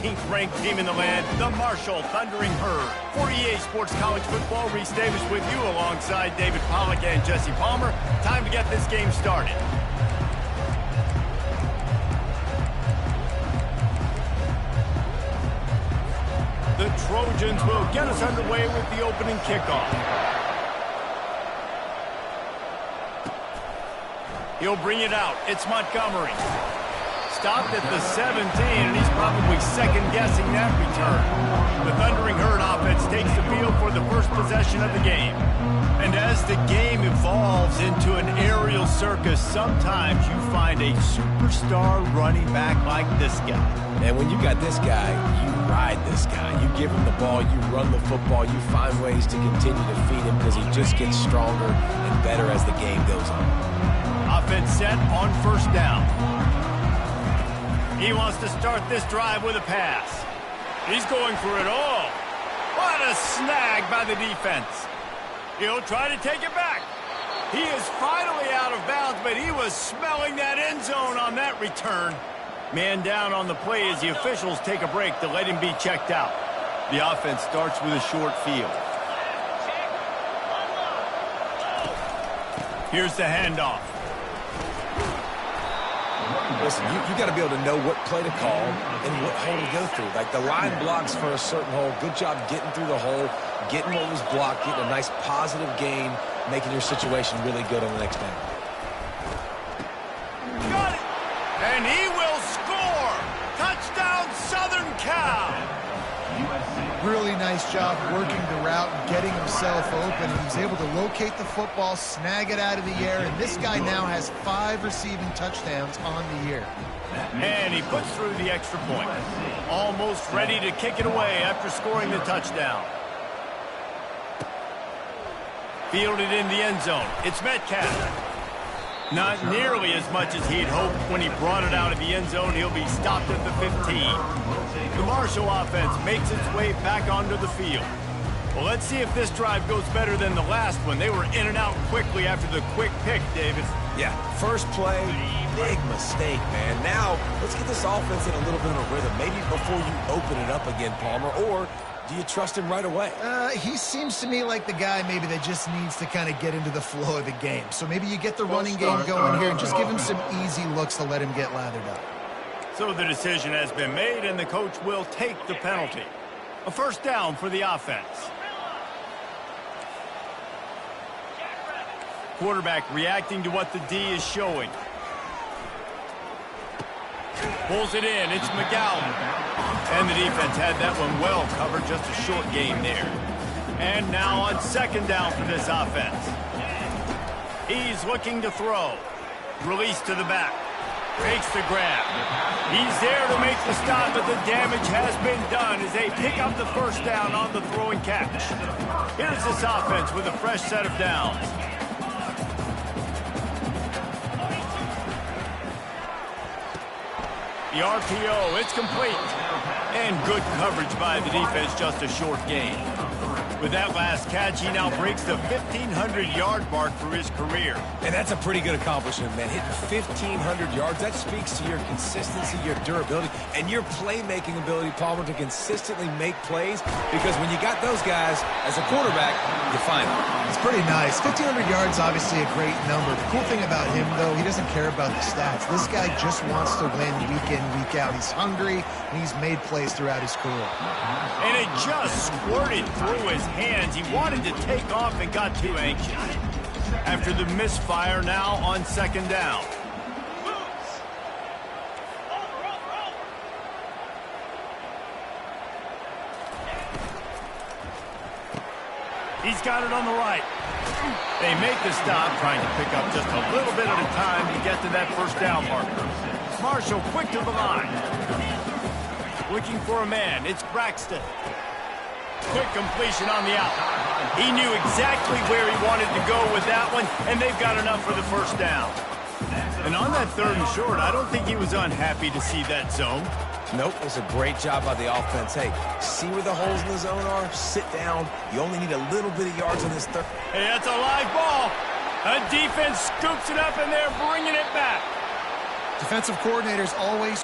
14th-ranked team in the land, the Marshall Thundering Herd. For EA Sports College Football, Reese Davis with you alongside David Pollack and Jesse Palmer. Time to get this game started. The Trojans will get us underway with the opening kickoff. He'll bring it out. It's Montgomery. Stopped at the 17, and he's probably second-guessing that return. The Thundering Herd offense takes the field for the first possession of the game. And as the game evolves into an aerial circus, sometimes you find a superstar running back like this guy. And when you got this guy, you ride this guy. You give him the ball, you run the football, you find ways to continue to feed him because he just gets stronger and better as the game goes on. Offense set on first down. He wants to start this drive with a pass. He's going for it all. What a snag by the defense. He'll try to take it back. He is finally out of bounds, but he was smelling that end zone on that return. Man down on the play as the officials take a break to let him be checked out. The offense starts with a short field. Here's the handoff. Listen, you got to be able to know what play to call and what hole to go through. Like the line blocks for a certain hole. Good job getting through the hole, getting what was blocked, getting a nice positive gain, making your situation really good on the next down. Got it! And he will score! Touchdown, Southern Cal! Really nice job working the route and getting himself open. He was able to locate the football, snag it out of the air, and this guy now has 5 receiving touchdowns on the year. And he puts through the extra point. Almost ready to kick it away after scoring the touchdown. Fielded in the end zone. It's Metcalf. Not nearly as much as he'd hoped when he brought it out of the end zone. He'll be stopped at the 15. The Marshall offense makes its way back onto the field. Well, let's see if this drive goes better than the last one. They were in and out quickly after the quick pick, Davis. Yeah, first play, big mistake, man. Now, let's get this offense in a little bit of a rhythm. Maybe before you open it up again, Palmer, or do you trust him right away? He seems to me like the guy maybe that just needs to kind of get into the flow of the game. So maybe you get the running game going here and just give him some easy looks to let him get lathered up. So the decision has been made, and the coach will take the penalty. A first down for the offense. Quarterback reacting to what the D is showing. Pulls it in. It's McGowan. And the defense had that one well covered. Just a short game there. And now on second down for this offense. He's looking to throw. Release to the back. Takes the grab. He's there to make the stop, but the damage has been done as they pick up the first down on the throwing catch. Here's this offense with a fresh set of downs. The RPO, it's complete. And good coverage by the defense, just a short gain. With that last catch, he now breaks the 1,500-yard mark for his career. And that's a pretty good accomplishment, man. Hitting 1,500 yards, that speaks to your consistency, your durability, and your playmaking ability, Palmer, to consistently make plays. Because when you got those guys as a quarterback, you find them. It's pretty nice. 1,500 yards, obviously a great number. The cool thing about him, though, he doesn't care about the stats. This guy just wants to win week in, week out. He's hungry, and he's made plays throughout his career. And it just squirted through his hands. He wanted to take off and got too anxious. After the misfire, now on second down. He's got it on the right. They make the stop, trying to pick up just a little bit at a time to get to that first down marker. Marshall quick to the line. Looking for a man. It's Braxton. Quick completion on the out. He knew exactly where he wanted to go with that one, and they've got enough for the first down. And on that third and short, I don't think he was unhappy to see that zone. Nope, it was a great job by the offense. Hey, see where the holes in the zone are? Sit down. You only need a little bit of yards on this third. Hey, that's a live ball. A defense scoops it up, and they're bringing it back. Defensive coordinators always...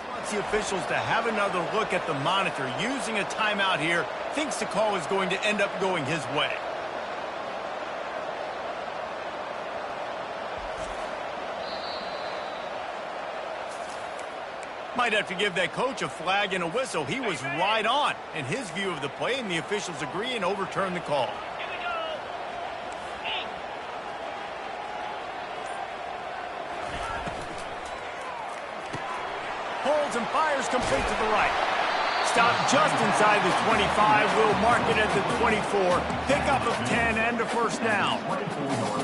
Wants the officials to have another look at the monitor. Using a timeout here, thinks the call is going to end up going his way. Might have to give that coach a flag and a whistle. He was right on in his view of the play, and the officials agree and overturn the call. Holds and fires complete to the right. Stop just inside the 25. We'll mark it at the 24. Pickup of 10 and a first down.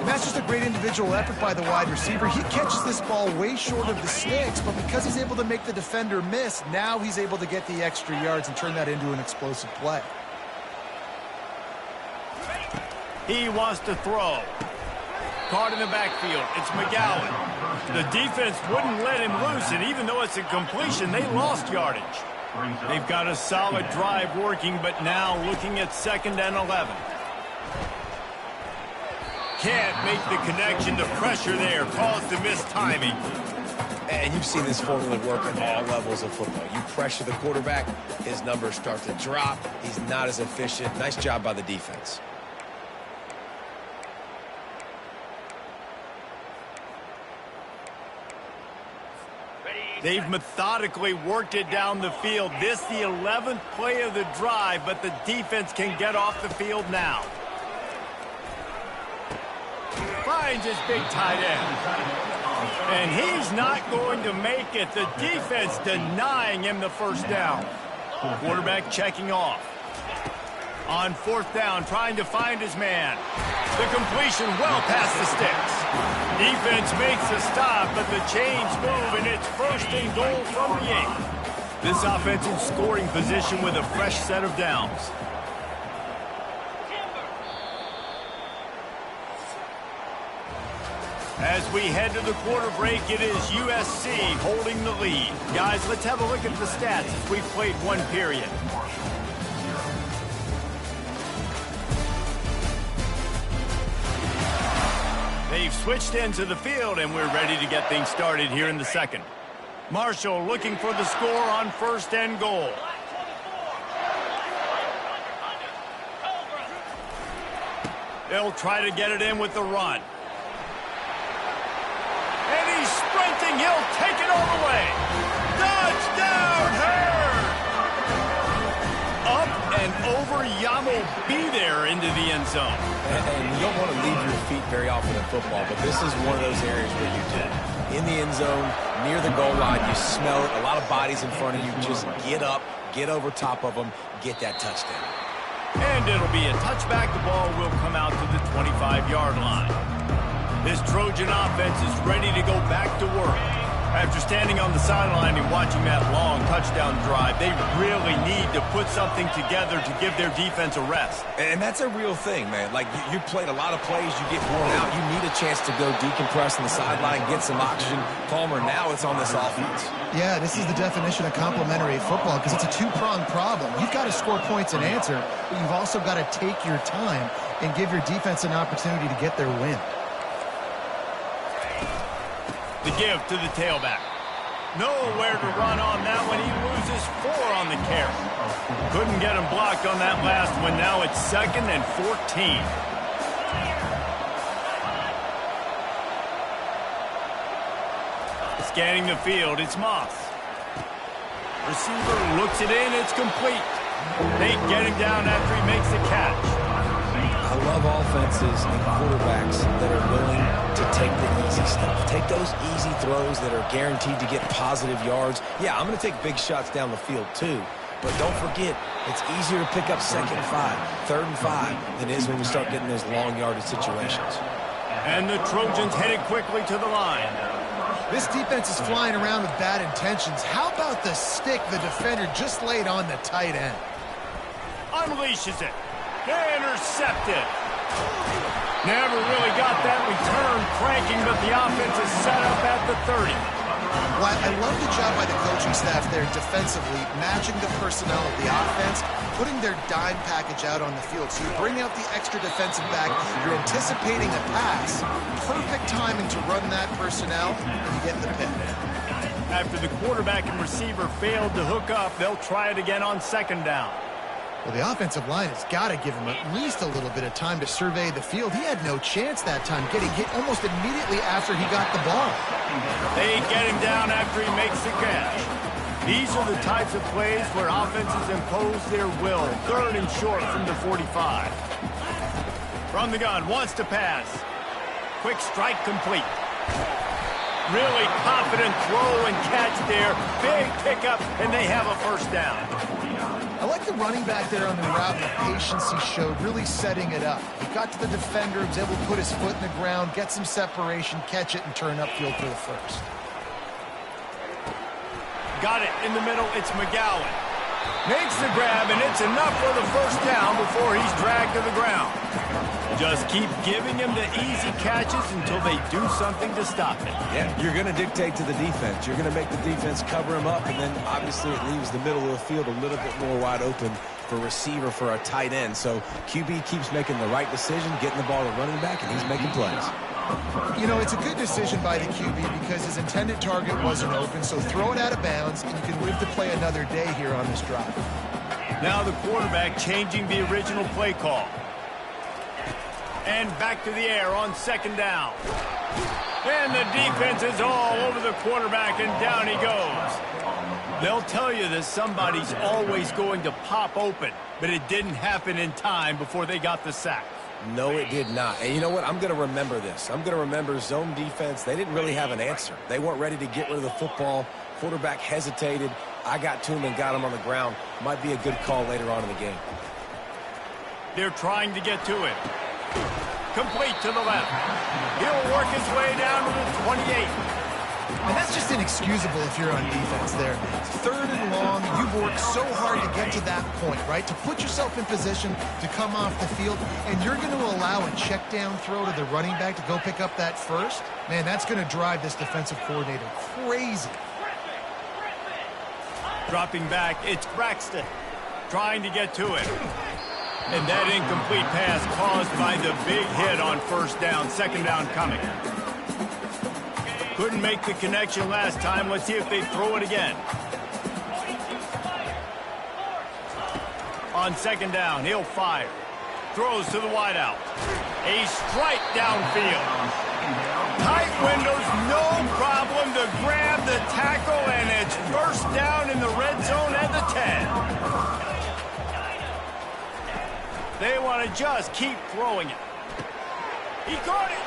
That's just a great individual effort by the wide receiver. He catches this ball way short of the sticks, but because he's able to make the defender miss, now he's able to get the extra yards and turn that into an explosive play. He wants to throw. Caught in the backfield. It's McGowan. The defense wouldn't let him loose, and even though it's a completion, they lost yardage. They've got a solid drive working, but now looking at 2nd and 11. Can't make the connection. The pressure there caused the missed timing. And you've seen this formula work at all levels of football. You pressure the quarterback, his numbers start to drop. He's not as efficient. Nice job by the defense. They've methodically worked it down the field. This the 11th play of the drive, but the defense can get off the field now. Finds his big tight end. And he's not going to make it. The defense denying him the first down. Quarterback checking off. On 4th down, trying to find his man. The completion well past the sticks. Defense makes a stop, but the chains move, and it's 1st and goal from the 8. This offense in scoring position with a fresh set of downs. As we head to the quarter break, it is USC holding the lead. Guys, let's have a look at the stats as we've played one period. They've switched into the field, and we're ready to get things started here in the 2nd. Marshall looking for the score on 1st and goal. They'll try to get it in with the run. And he's sprinting. He'll take it all the way. Touchdown, Herd! Up and over. Yamo be there into the end zone. And you don't want to leave your feet very often in football, but this is one of those areas where you do. In the end zone, near the goal line, you smell it. A lot of bodies in front of you. Just get up, get over top of them, get that touchdown. And it'll be a touchback. The ball will come out to the 25-yard line. This Trojan offense is ready to go back to work. After standing on the sideline and watching that long touchdown drive, they really need to put something together to give their defense a rest. And that's a real thing, man. Like, you played a lot of plays, you get worn out, you need a chance to go decompress on the sideline, get some oxygen. Palmer, now it's on this offense. Yeah, this is the definition of complementary football because it's a two-pronged problem. You've got to score points and answer, but you've also got to take your time and give your defense an opportunity to get their win. The give to the tailback. Nowhere to run on that one. He loses 4 on the carry. Couldn't get him blocked on that last one. Now it's 2nd and 14. Scanning the field, it's Moss. Receiver looks it in, it's complete. Nate getting down after he makes the catch. I love offenses and quarterbacks that are willing to take the easy stuff. Take those easy throws that are guaranteed to get positive yards. Yeah, I'm going to take big shots down the field too. But don't forget, it's easier to pick up 2nd and 5, 3rd and 5 than it is when we start getting those long yardage situations. And the Trojans headed quickly to the line. This defense is flying around with bad intentions. How about the stick the defender just laid on the tight end? Unleashes it. Intercepted. Never really got that return cranking, but the offense is set up at the 30. Well, I love the job by the coaching staff there defensively, matching the personnel of the offense, putting their dime package out on the field. So you bring out the extra defensive back, you're anticipating a pass. Perfect timing to run that personnel, and you get the pick. After the quarterback and receiver failed to hook up, they'll try it again on second down. Well, the offensive line has got to give him at least a little bit of time to survey the field. He had no chance that time, getting hit almost immediately after he got the ball. They get him down after he makes the catch. These are the types of plays where offenses impose their will. Third and short from the 45. From the gun, wants to pass. Quick strike complete. Really confident throw and catch there. Big pickup, and they have a first down. I like the running back there on the route and the patience he showed, really setting it up. He got to the defender, was able to put his foot in the ground, get some separation, catch it, and turn upfield for the first. Got it in the middle. It's McGowan. Makes the grab, and it's enough for the first down before he's dragged to the ground. Just keep giving him the easy catches until they do something to stop it. Yeah, you're going to dictate to the defense. You're going to make the defense cover him up, and then obviously it leaves the middle of the field a little bit more wide open for receiver, for a tight end. So QB keeps making the right decision, getting the ball to running back, and he's making plays. You know, it's a good decision by the QB because his intended target wasn't open, so throw it out of bounds, and you can live to play another day here on this drive. Now the quarterback changing the original play call. And back to the air on second down. And the defense is all over the quarterback, and down he goes. They'll tell you that somebody's always going to pop open, but it didn't happen in time before they got the sack. No, it did not. And you know what? I'm going to remember this. I'm going to remember zone defense. They didn't really have an answer. They weren't ready to get rid of the football. Quarterback hesitated. I got to him and got him on the ground. Might be a good call later on in the game. They're trying to get to it. Complete to the left. He'll work his way down to the 28. And that's just inexcusable if you're on defense there. Third and long, you've worked so hard to get to that point, right? To put yourself in position to come off the field, and you're going to allow a check down throw to the running back to go pick up that first? Man, that's going to drive this defensive coordinator crazy. Dropping back, it's Braxton trying to get to it. And that incomplete pass caused by the big hit on first down. Second down coming. Couldn't make the connection last time. Let's see if they throw it again. On second down, he'll fire. Throws to the wideout. A strike downfield. Tight windows, no problem to grab the tackle, and it's first down in the red zone at the 10. They want to just keep throwing it. He caught it.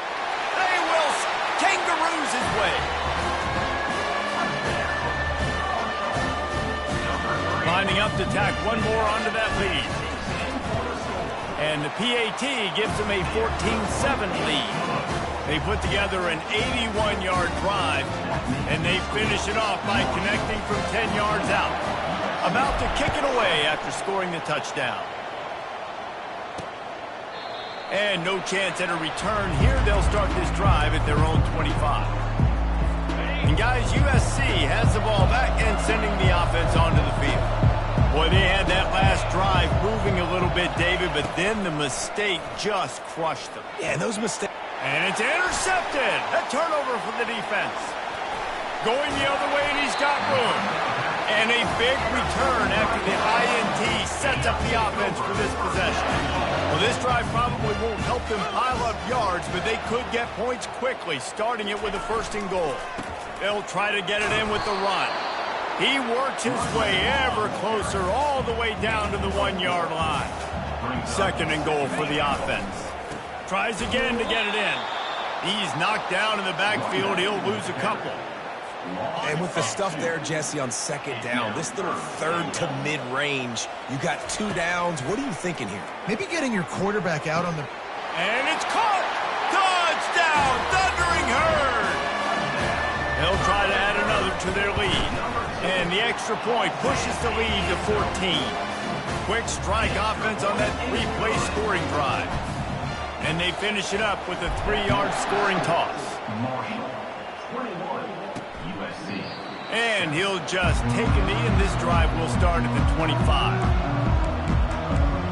They will kangaroos his way. Lining up to tack one more onto that lead. And the PAT gives them a 14-7 lead. They put together an 81-yard drive, and they finish it off by connecting from 10 yards out. About to kick it away after scoring the touchdown. And no chance at a return here. They'll start this drive at their own 25. And guys, USC has the ball back and sending the offense onto the field. Boy, they had that last drive moving a little bit, David, but then the mistake just crushed them. Yeah, those mistakes. And it's intercepted. A turnover for the defense. Going the other way, and he's got room. And a big return after the INT sets up the offense for this possession. Well, this drive probably won't help them pile up yards, but they could get points quickly, starting it with a first and goal. They'll try to get it in with the run. He works his way ever closer all the way down to the 1-yard line. Second and goal for the offense. Tries again to get it in. He's knocked down in the backfield. He'll lose a couple. And with the stuff there, Jesse, on second down, this little third to mid-range, you got 2 downs. What are you thinking here? Maybe getting your quarterback out on the... And it's caught! Touchdown! Thundering Herd! They'll try to add another to their lead. And the extra point pushes the lead to 14. Quick strike offense on that 3-play scoring drive. And they finish it up with a 3-yard scoring toss. And he'll just take a knee, and this drive will start at the 25.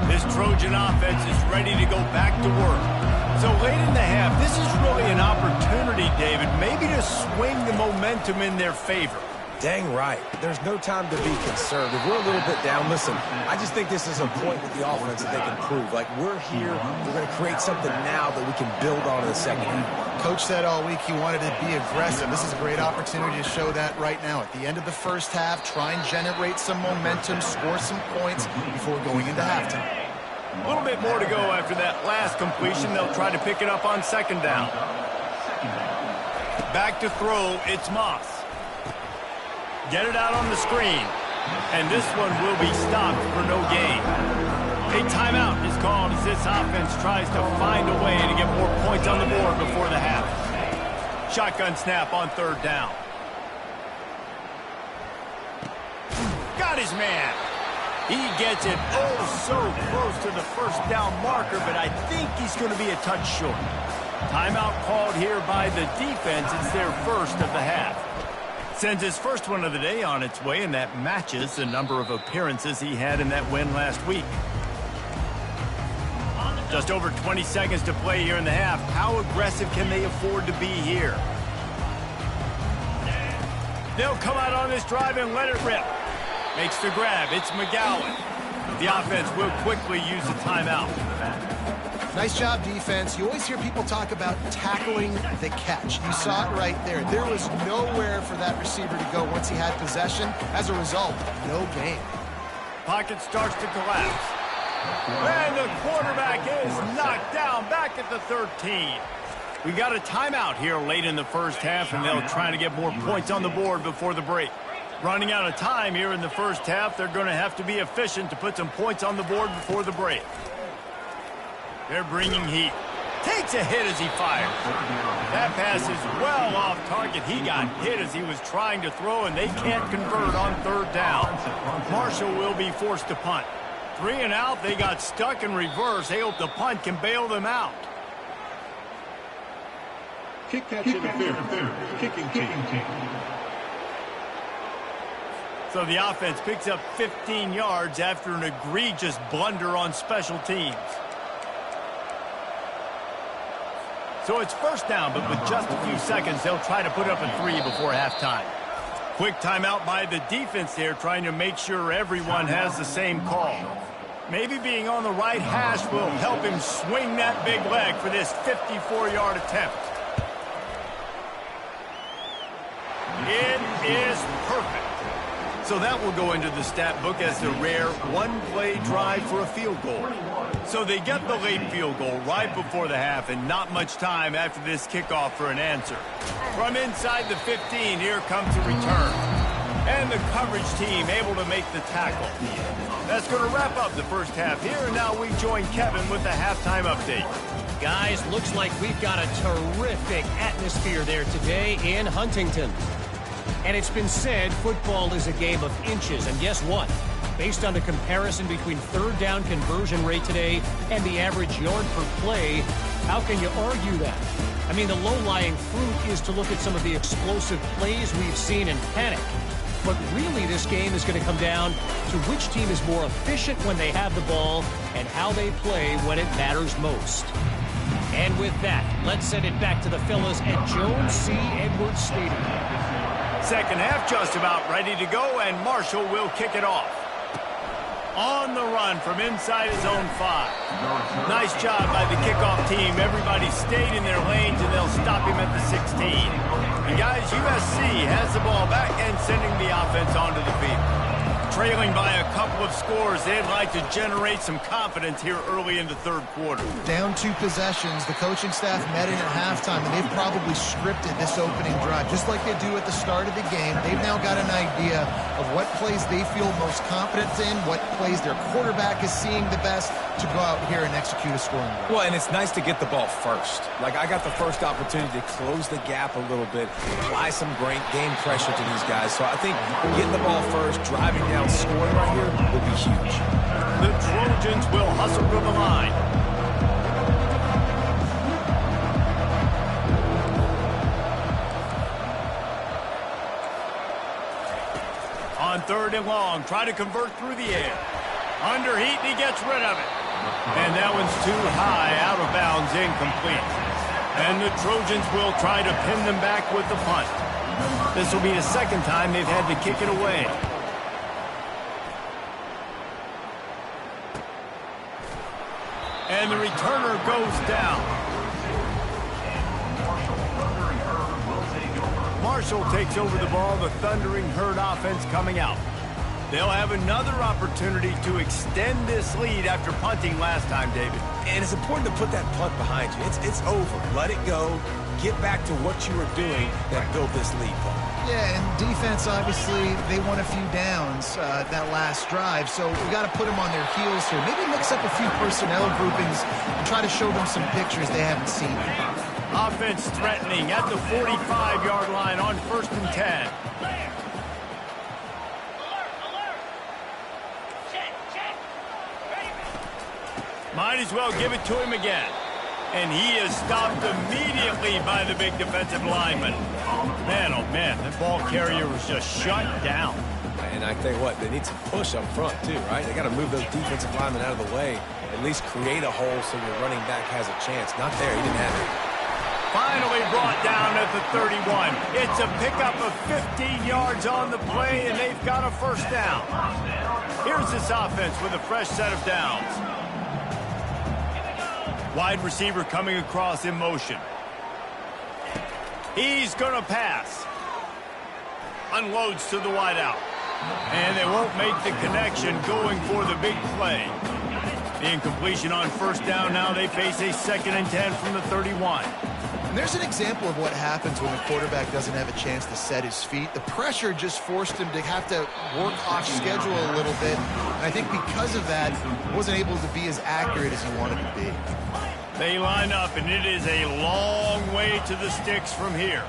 This Trojan offense is ready to go back to work. So late in the half, this is really an opportunity, David, maybe to swing the momentum in their favor. Dang right. There's no time to be conservative. We're a little bit down. Listen, I just think this is a point with the offense that they can prove. Like, we're here. We're going to create something now that we can build on in the second half. Coach said all week he wanted to be aggressive. This is a great opportunity to show that right now. At the end of the first half, try and generate some momentum, score some points before going into halftime. A little bit more to go after that last completion. They'll try to pick it up on second down. Back to throw, it's Moss. Get it out on the screen. And this one will be stopped for no gain. A timeout is called as this offense tries to find a way to get more points on the board before the half. Shotgun snap on third down. Got his man. He gets it oh so close to the first down marker, but I think he's going to be a touch short. Timeout called here by the defense. It's their first of the half. Sends his first one of the day on its way, and that matches the number of appearances he had in that win last week. Just over 20 seconds to play here in the half. How aggressive can they afford to be here? They'll come out on this drive and let it rip. Makes the grab. It's McGowan. The offense will quickly use a timeout. Nice job, defense. You always hear people talk about tackling the catch. You saw it right there. There was nowhere for that receiver to go once he had possession. As a result, no gain. Pocket starts to collapse. And the quarterback is knocked down back at the 13. We got a timeout here late in the first half, and they'll try to get more points on the board before the break. Running out of time here in the first half, they're going to have to be efficient to put some points on the board before the break. They're bringing heat. Takes a hit as he fires. That pass is well off target. He got hit as he was trying to throw, and they can't convert on third down. Marshall will be forced to punt. 3 and out. They got stuck in reverse. They hope the punt can bail them out. Kick catch interference. Kicking team. So the offense picks up 15 yards after an egregious blunder on special teams. So it's first down, but with just a few seconds, they'll try to put up a 3 before halftime. Quick timeout by the defense there, trying to make sure everyone has the same call. Maybe being on the right hash will help him swing that big leg for this 54-yard attempt. It is perfect. So that will go into the stat book as the rare one-play drive for a field goal. So they get the late field goal right before the half, and not much time after this kickoff for an answer. From inside the 15, here comes the return. And the coverage team able to make the tackle. That's going to wrap up the first half here, and now we join Kevin with the halftime update. Guys, looks like we've got a terrific atmosphere there today in Huntington. And it's been said football is a game of inches. And guess what? Based on the comparison between third down conversion rate today and the average yard per play, how can you argue that? I mean, the low-lying fruit is to look at some of the explosive plays we've seen in panic. But really, this game is going to come down to which team is more efficient when they have the ball and how they play when it matters most. And with that, let's send it back to the fellas at Jones C. Edwards Stadium. Second half just about ready to go, and Marshall will kick it off. On the run from inside his own 5. Nice job by the kickoff team. Everybody stayed in their lanes, and they'll stop him at the 16. And guys, USC has the ball back and sending the offense onto the field. Trailing by a couple of scores, they'd like to generate some confidence here early in the third quarter. Down 2 possessions, the coaching staff met in at halftime, and they've probably scripted this opening drive. Just like they do at the start of the game, they've now got an idea of what plays they feel most confident in, what plays their quarterback is seeing the best to go out here and execute a scoring drive. Well, and it's nice to get the ball first. Like, I got the first opportunity to close the gap a little bit, apply some great game pressure to these guys. So I think getting the ball first, driving down, scoring right here will be huge. The Trojans will hustle to the line. On third and long, try to convert through the air. Under heat, he gets rid of it. And that one's too high, out of bounds, incomplete. And the Trojans will try to pin them back with the punt. This will be the second time they've had to kick it away. And the returner goes down. Marshall takes over the ball. The Thundering Herd offense coming out. They'll have another opportunity to extend this lead after punting last time, David. And it's important to put that punt behind you. It's over. Let it go. Get back to what you were doing that built this lead, Paul. Yeah, and defense, obviously, they won a few downs that last drive, so we got to put them on their heels here. Maybe mix up a few personnel groupings and try to show them some pictures they haven't seen. Offense threatening at the 45-yard line on 1st and 10. Might as well give it to him again. And he is stopped immediately by the big defensive lineman. Man, oh man, that ball carrier was just shut down. And I tell you what, they need some push up front too, right? They got to move those defensive linemen out of the way, at least create a hole so your running back has a chance. Not there, he didn't have it. Finally brought down at the 31. It's a pickup of 15 yards on the play, and they've got a first down. Here's this offense with a fresh set of downs. Wide receiver coming across in motion. He's going to pass. Unloads to the wideout. And they won't make the connection going for the big play. The incompletion on first down. Now they face a 2nd and 10 from the 31. And there's an example of what happens when the quarterback doesn't have a chance to set his feet. The pressure just forced him to have to work off schedule a little bit. And I think because of that, he wasn't able to be as accurate as he wanted to be. They line up, and it is a long way to the sticks from here.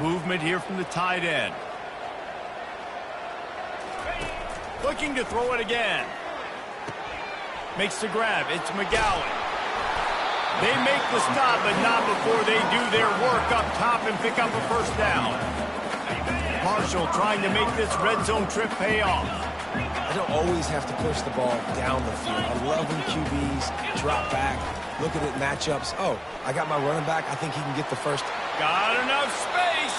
Movement here from the tight end. Looking to throw it again. Makes the grab. It's McGowan. They make the stop, but not before they do their work up top and pick up a first down. Marshall trying to make this red zone trip pay off. I don't always have to push the ball down the field. I love when QBs drop back, look at it, matchups. Oh, I got my running back. I think he can get the first. Got enough space.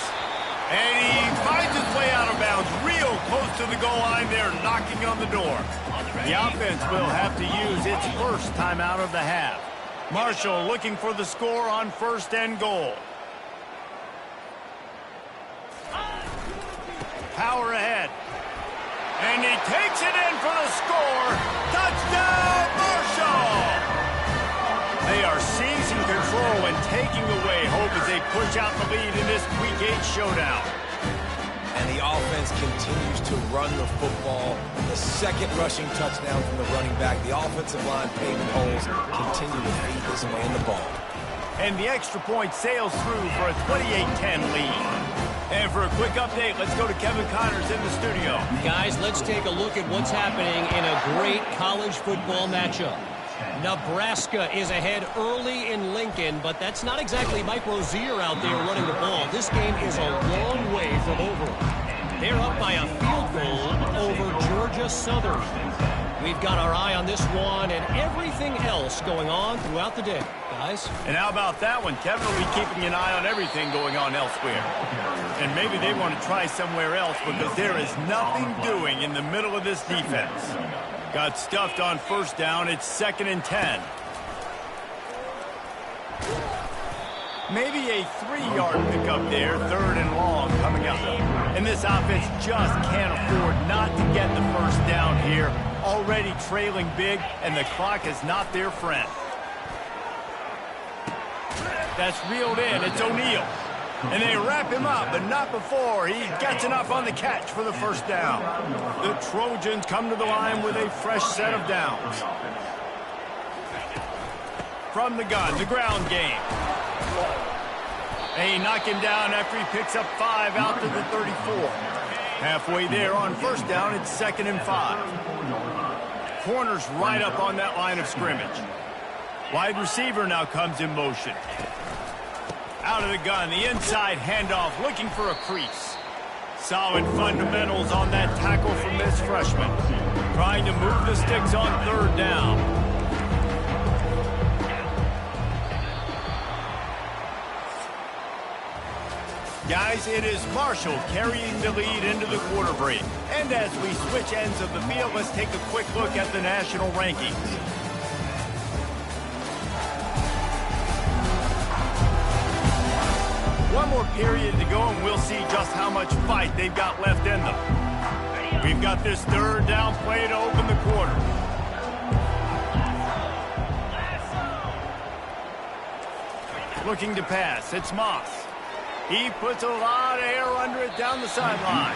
And he finds his way out of bounds real close to the goal line there, knocking on the door. The offense will have to use its first timeout of the half. Marshall looking for the score on 1st and goal. Power ahead. And he takes it in for the score. Touchdown, Marshall! They are seizing control and taking away hope as they push out the lead in this Week 8 showdown. And the offense continues to run the football. The 2nd rushing touchdown from the running back. The offensive line paving holes continue to feed this man the ball. And the extra point sails through for a 28-10 lead. And for a quick update, let's go to Kevin Connors in the studio. Guys, let's take a look at what's happening in a great college football matchup. Nebraska is ahead early in Lincoln, but that's not exactly Mike Rozier out there running the ball. This game is a long way from over. They're up by a field goal over Georgia Southern. We've got our eye on this one and everything else going on throughout the day, guys. And how about that one? Kevin will be keeping an eye on everything going on elsewhere. And maybe they want to try somewhere else because there is nothing doing in the middle of this defense. Got stuffed on first down. It's 2nd and 10. Maybe a 3-yard pickup there. 3rd and long coming up. And this offense just can't afford not to get the first down here. Already trailing big, and the clock is not their friend. That's reeled in. It's O'Neal. And they wrap him up, but not before he gets enough on the catch for the first down. The Trojans come to the line with a fresh set of downs. From the gun, the ground game. They knock him down after he picks up 5 out to the 34. Halfway there on first down, it's 2nd and 5. Corners right up on that line of scrimmage. Wide receiver now comes in motion. Out of the gun, the inside handoff, looking for a crease. Solid fundamentals on that tackle from this freshman. Trying to move the sticks on 3rd down. guys, it is Marshall carrying the lead into the quarter break. And as we switch ends of the field, let's take a quick look at the national rankings. One more period to go, and we'll see just how much fight they've got left in them. We've got this third down play to open the quarter. Looking to pass, it's Moss. He puts a lot of air under it down the sideline.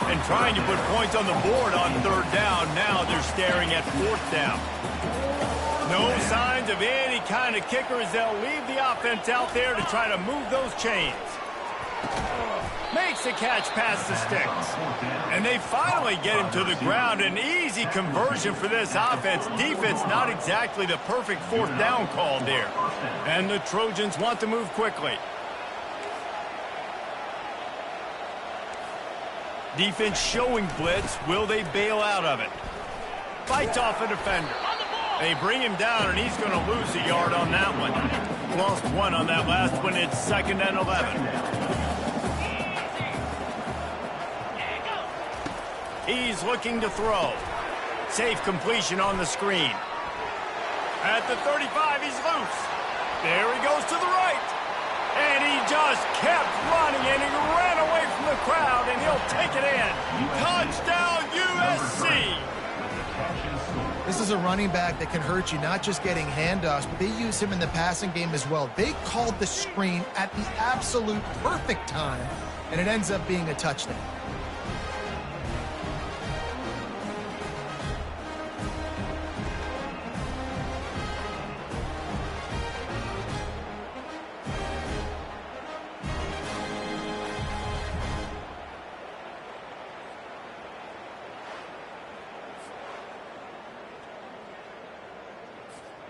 And trying to put points on the board on third down. Now they're staring at fourth down. No signs of any kind of kicker as they'll leave the offense out there to try to move those chains. Makes the catch past the sticks. And they finally get him to the ground. An easy conversion for this offense. Defense not exactly the perfect fourth down call there. And the Trojans want to move quickly. Defense showing blitz. Will they bail out of it? Fights off a defender. They bring him down, and he's going to lose a yard on that one. Lost one on that last one. It's 2nd and 11. He's looking to throw. Safe completion on the screen. At the 35, he's loose. There he goes to the right. And he just kept running, and he ran away from the crowd, and he'll take it in. Touchdown, USC! This is a running back that can hurt you, not just getting handoffs, but they use him in the passing game as well. They called the screen at the absolute perfect time, and it ends up being a touchdown.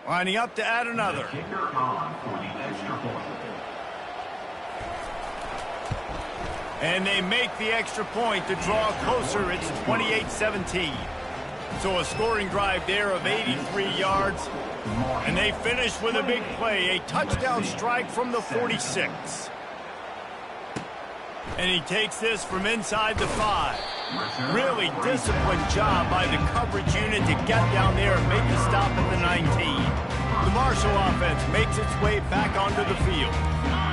Lining up to add another. And they make the extra point to draw closer. It's 28-17. So a scoring drive there of 83 yards. And they finish with a big play, a touchdown strike from the 46. And he takes this from inside the 5. Really disciplined job by the coverage unit to get down there and make the stop at the 19. The Marshall offense makes its way back onto the field.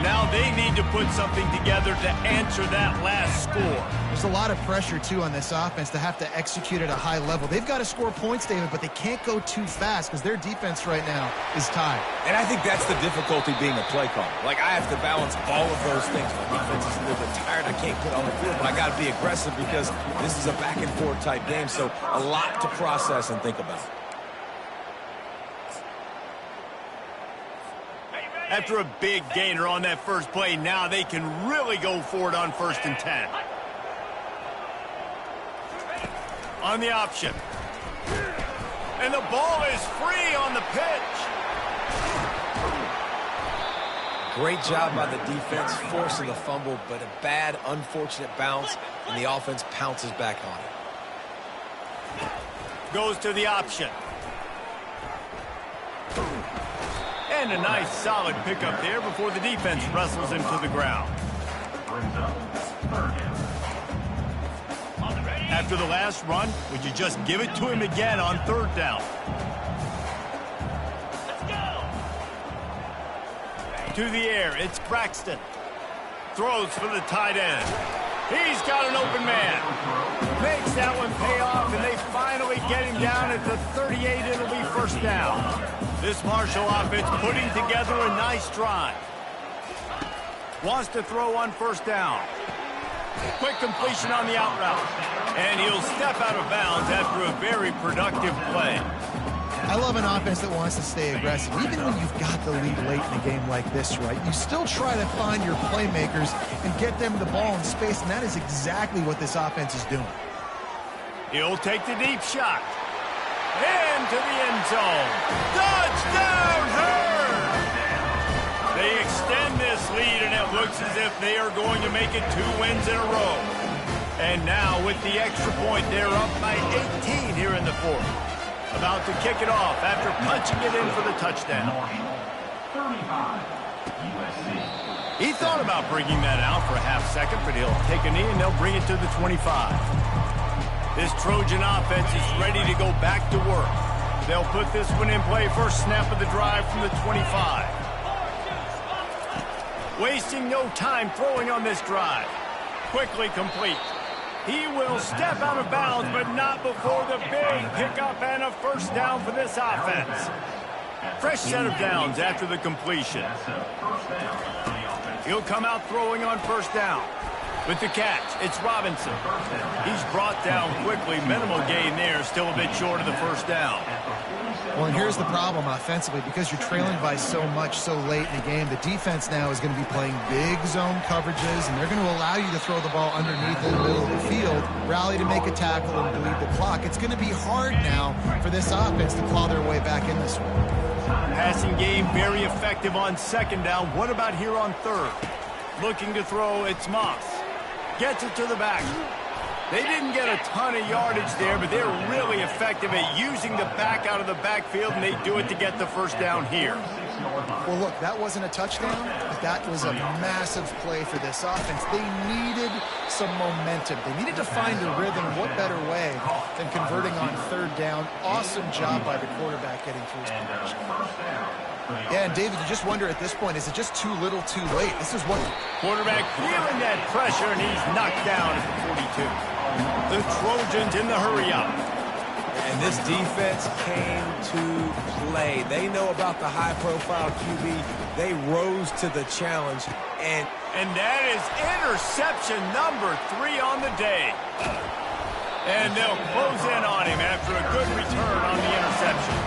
Now they need to put something together to answer that last score. There's a lot of pressure, too, on this offense to have to execute at a high level. They've got to score points, David, but they can't go too fast because their defense right now is tied. And I think that's the difficulty being a play caller. Like, I have to balance all of those things. My defense is a little bit tired. I can't put on the field, but I got to be aggressive because this is a back-and-forth type game, so a lot to process and think about. After a big gainer on that first play, now they can really go for it on 1st and 10. On the option. And the ball is free on the pitch. Great job by the defense, forcing the fumble, but a bad, unfortunate bounce, and the offense pounces back on it. Goes to the option. And a nice, solid pickup there before the defense wrestles him to the ground. After the last run, would you just give it to him again on 3rd down? To the air, it's Braxton. Throws for the tight end. He's got an open man. Makes that one pay off, and they finally get him down at the 38. It'll be 1st down. This Marshall offense putting together a nice drive. Wants to throw on 1st down. Quick completion on the out route. And he'll step out of bounds after a very productive play. I love an offense that wants to stay aggressive. Even when you've got the lead late in a game like this, right, you still try to find your playmakers and get them the ball in space, and that is exactly what this offense is doing. He'll take the deep shot. Into the end zone. Touchdown, Herd! They extend this lead, and it looks as if they are going to make it 2 wins in a row. And now, with the extra point, they're up by 18 here in the 4th. About to kick it off after punching it in for the touchdown. 35, USC. He thought about bringing that out for a half second, but he'll take a knee and they'll bring it to the 25. This Trojan offense is ready to go back to work. They'll put this one in play first snap of the drive from the 25. Wasting no time throwing on this drive. Quickly complete. He will step out of bounds, but not before the big pickup and a first down for this offense. Fresh set of downs after the completion. He'll come out throwing on first down. With the catch, it's Robinson. He's brought down quickly. Minimal gain there, still a bit short of the first down. Well, and here's the problem offensively. Because you're trailing by so much so late in the game, the defense now is going to be playing big zone coverages, and they're going to allow you to throw the ball underneath in the middle of the field, rally to make a tackle, and bleed the clock. It's going to be hard now for this offense to claw their way back in this one. Passing game very effective on second down. What about here on third? Looking to throw, it's Moss. Gets it to the back. They didn't get a ton of yardage there, but they're really effective at using the back out of the backfield, and they do it to get the first down here. Well, look, that wasn't a touchdown, but that was a massive play for this offense. They needed some momentum. They needed to find a rhythm. What better way than converting on third down? Awesome job by the quarterback getting through his progression. Yeah, and David, you just wonder at this point, is it just too little too late? This is what... Quarterback feeling that pressure, and he's knocked down at the 42. The Trojans in the hurry-up. And this defense came to play. They know about the high-profile QB. They rose to the challenge. And that is interception number 3 on the day. And they'll close in on him after a good return on the interception.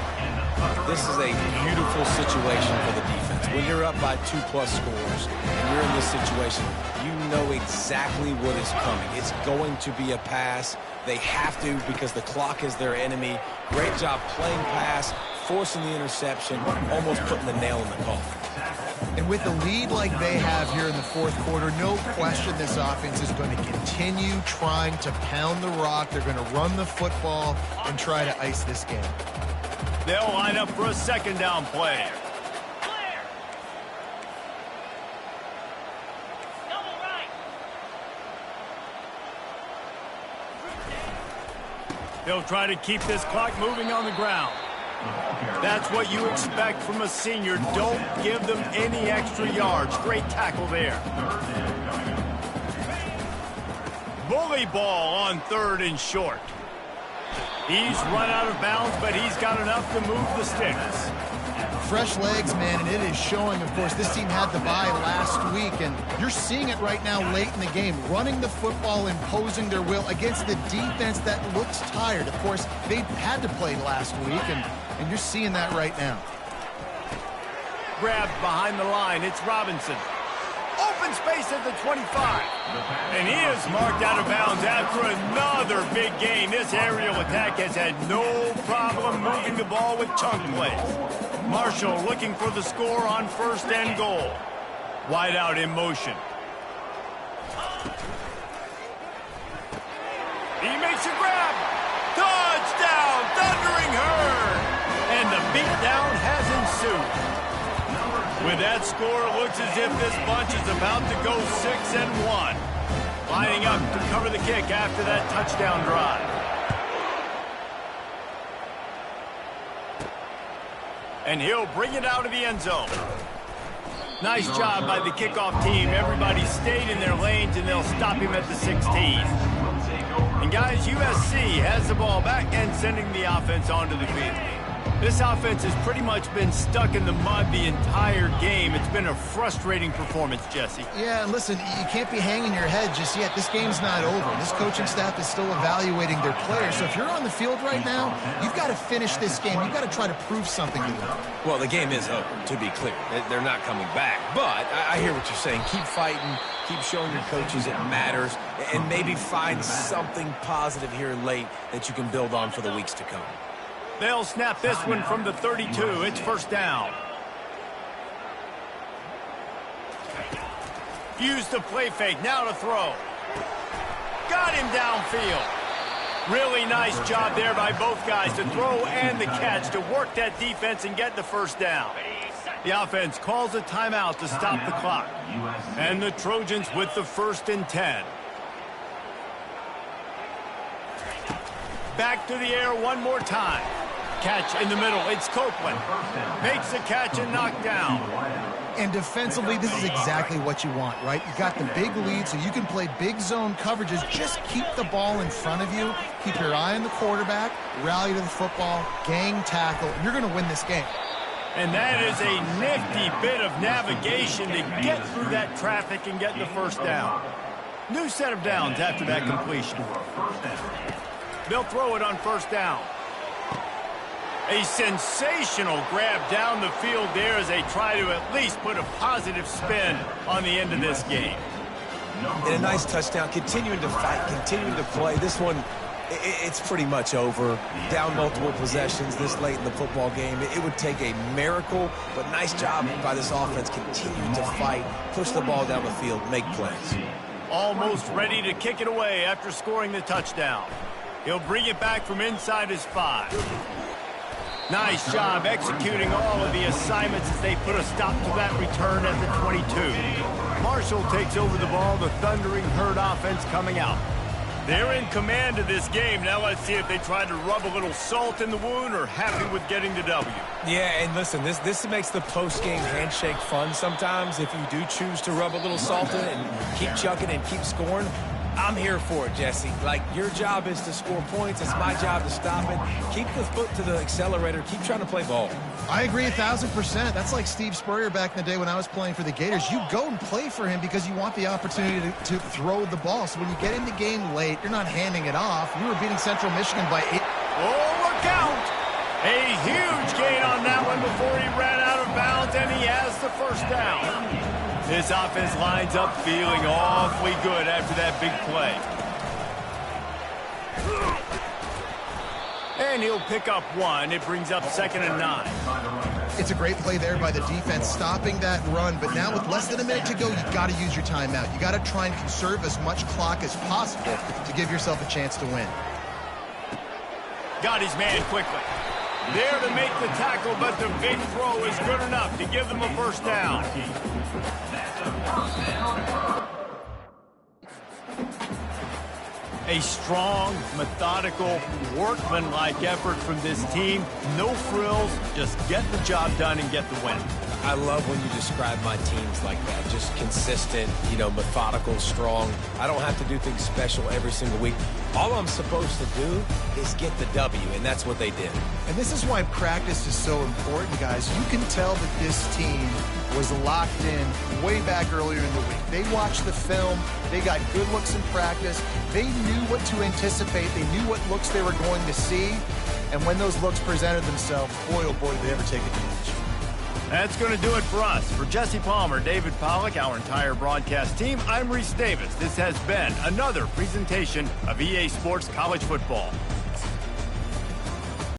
This is a beautiful situation for the defense. When you're up by 2+ scores and you're in this situation, you know exactly what is coming. It's going to be a pass. They have to because the clock is their enemy. Great job playing pass, forcing the interception, almost putting the nail in the coffin. And with the lead like they have here in the fourth quarter, no question this offense is going to continue trying to pound the rock. They're going to run the football and try to ice this game. They'll line up for a second down play. They'll try to keep this clock moving on the ground. That's what you expect from a senior. Don't give them any extra yards. Great tackle there. Bully ball on third and short. He's run out of bounds, but he's got enough to move the sticks. Fresh legs, man, and it is showing. Of course, this team had the bye last week, and you're seeing it right now late in the game, running the football, imposing their will against the defense that looks tired. Of course, they had to play last week, and you're seeing that right now. Grabbed behind the line, it's Robinson. Open space at the 25. And he is marked out of bounds after another big gain. This aerial attack has had no problem moving the ball with chunk plays. Marshall looking for the score on first and goal. Wide out in motion. He makes a grab. Touchdown, Thundering Herd. And the beatdown has ensued. With that score, it looks as if this bunch is about to go 6-1. Lining up to cover the kick after that touchdown drive. And he'll bring it out of the end zone. Nice job by the kickoff team. Everybody stayed in their lanes, and they'll stop him at the 16. And guys, USC has the ball back and sending the offense onto the field. This offense has pretty much been stuck in the mud the entire game. It's been a frustrating performance, Jesse. Yeah, and listen, you can't be hanging your head just yet. This game's not over. This coaching staff is still evaluating their players. So if you're on the field right now, you've got to finish this game. You've got to try to prove something to them. Well, the game is over, to be clear. They're not coming back. But I hear what you're saying. Keep fighting. Keep showing your coaches it matters. And maybe find something positive here late that you can build on for the weeks to come. They'll snap this one from the 32. It's first down. Use the play fake. Now to throw. Got him downfield. Really nice job there by both guys to throw and the catch to work that defense and get the first down. The offense calls a timeout to stop the clock. And the Trojans with the 1st and 10. Back to the air one more time. Catch in the middle. It's Copeland. Makes the catch and knocked down. And defensively, this is exactly what you want, right? You got the big lead, so you can play big zone coverages. Just keep the ball in front of you. Keep your eye on the quarterback. Rally to the football. Gang tackle. And you're going to win this game. And that is a nifty bit of navigation to get through that traffic and get the 1st down. New set of downs after that completion. They'll throw it on 1st down. A sensational grab down the field there as they try to at least put a positive spin on the end of this game. And a nice touchdown, continuing to fight, continuing to play. This one, it's pretty much over. Down multiple possessions this late in the football game. It would take a miracle, but nice job by this offense continuing to fight, push the ball down the field, make plays. Almost ready to kick it away after scoring the touchdown. He'll bring it back from inside his 5. Nice job executing all of the assignments as they put a stop to that return at the 22. Marshall takes over the ball, the thundering herd offense coming out. They're in command of this game. Now let's see if they try to rub a little salt in the wound or happy with getting the W. Yeah, and listen, this makes the post-game handshake fun sometimes. If you do choose to rub a little salt in it and keep chucking and keep scoring, I'm here for it, Jesse. Like, your job is to score points. It's my job to stop it. Keep the foot to the accelerator. Keep trying to play ball. I agree 1,000%. That's like Steve Spurrier back in the day when I was playing for the Gators. You go and play for him because you want the opportunity to throw the ball. So when you get in the game late, you're not handing it off. We were beating Central Michigan by 8. Oh, look out! A huge gain on that one before he ran out of bounds, and he has the 1st down. This offense lines up feeling awfully good after that big play. And he'll pick up 1. It brings up 2nd and 9. It's a great play there by the defense, stopping that run. But now with less than a minute to go, you've got to use your timeout. You got to try and conserve as much clock as possible to give yourself a chance to win. Got his man quickly. There to make the tackle, but the big throw is good enough to give them a 1st down. A strong, methodical, workmanlike effort from this team. No frills, just get the job done and get the win. I love when you describe my teams like that. Just consistent, methodical, strong. I don't have to do things special every single week. All I'm supposed to do is get the W, and that's what they did. And this is why practice is so important, guys. You can tell that this team was locked in way back earlier in the week. They watched the film. They got good looks in practice. They knew what to anticipate. They knew what looks they were going to see. And when those looks presented themselves, boy, oh boy, did they ever take advantage. That's going to do it for us. For Jesse Palmer, David Pollack, our entire broadcast team, I'm Reese Davis. This has been another presentation of EA Sports College Football.